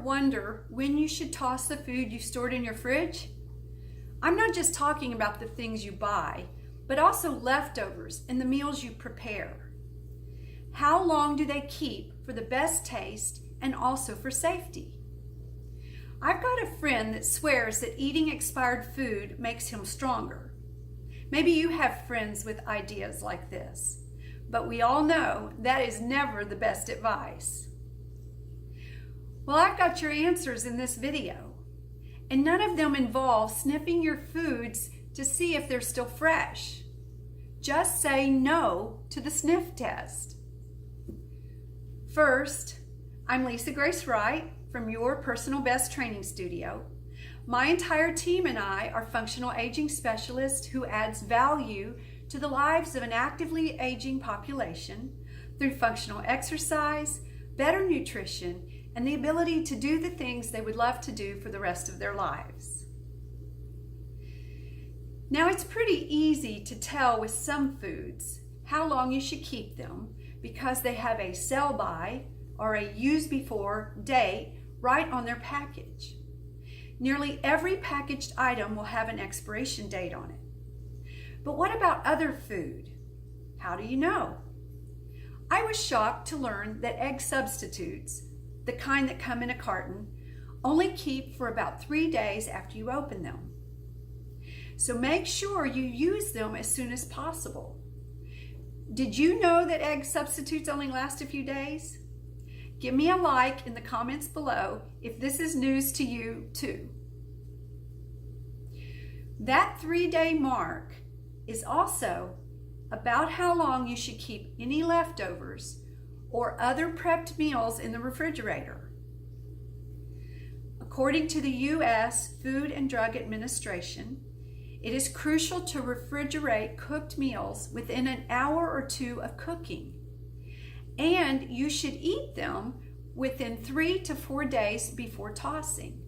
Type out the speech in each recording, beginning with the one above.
wonder when you should toss the food you stored in your fridge? I'm not just talking about the things you buy, but also leftovers and the meals you prepare. How long do they keep for the best taste and also for safety? I've got a friend that swears that eating expired food makes him stronger. Maybe you have friends with ideas like this, but we all know that is never the best advice. Well, I've got your answers in this video, and none of them involve sniffing your foods to see if they're still fresh. Just say no to the sniff test. First, I'm Lisa Grace Wright from Your Personal Best Training Studio. My entire team and I are functional aging specialists who adds value to the lives of an actively aging population through functional exercise, better nutrition, and the ability to do the things they would love to do for the rest of their lives. Now, it's pretty easy to tell with some foods how long you should keep them because they have a sell by or a use before date right on their package. Nearly every packaged item will have an expiration date on it. But what about other food? How do you know? I was shocked to learn that egg substitutes, the kind that come in a carton, only keep for about 3 days after you open them. So make sure you use them as soon as possible. Did you know that egg substitutes only last a few days? Give me a like in the comments below if this is news to you too. That 3-day mark is also about how long you should keep any leftovers or other prepped meals in the refrigerator. According to the U.S. Food and Drug Administration, it is crucial to refrigerate cooked meals within an hour or two of cooking, and you should eat them within 3 to 4 days before tossing.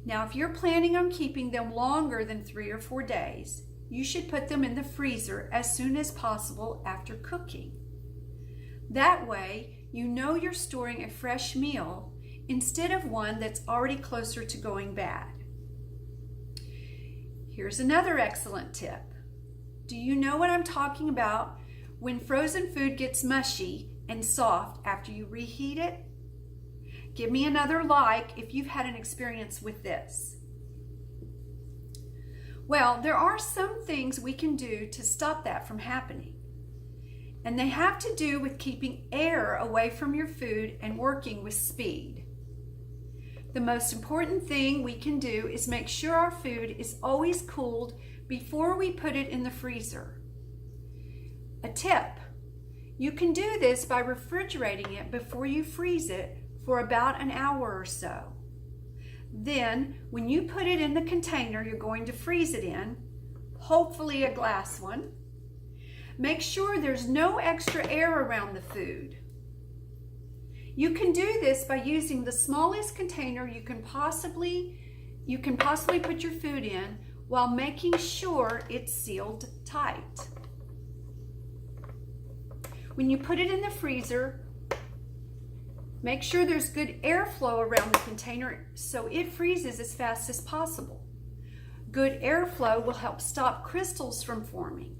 Now, if you're planning on keeping them longer than 3 or 4 days, you should put them in the freezer as soon as possible after cooking. That way, you know you're storing a fresh meal instead of one that's already closer to going bad. Here's another excellent tip. Do you know what I'm talking about when frozen food gets mushy and soft after you reheat it? Give me another like if you've had an experience with this. Well, there are some things we can do to stop that from happening. And they have to do with keeping air away from your food and working with speed. The most important thing we can do is make sure our food is always cooled before we put it in the freezer. A tip: you can do this by refrigerating it before you freeze it for about an hour or so. Then, when you put it in the container you're going to freeze it in, hopefully a glass one, make sure there's no extra air around the food. You can do this by using the smallest container you can possibly put your food in while making sure it's sealed tight. When you put it in the freezer, make sure there's good airflow around the container so it freezes as fast as possible. Good airflow will help stop crystals from forming.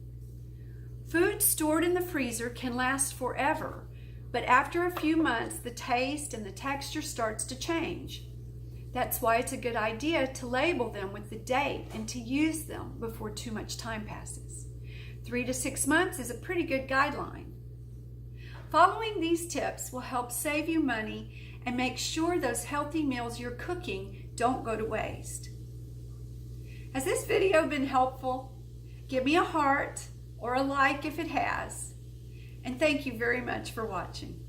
Food stored in the freezer can last forever, but after a few months, the taste and the texture starts to change. That's why it's a good idea to label them with the date and to use them before too much time passes. 3 to 6 months is a pretty good guideline. Following these tips will help save you money and make sure those healthy meals you're cooking don't go to waste. Has this video been helpful? Give me a heart or a like if it has. And thank you very much for watching.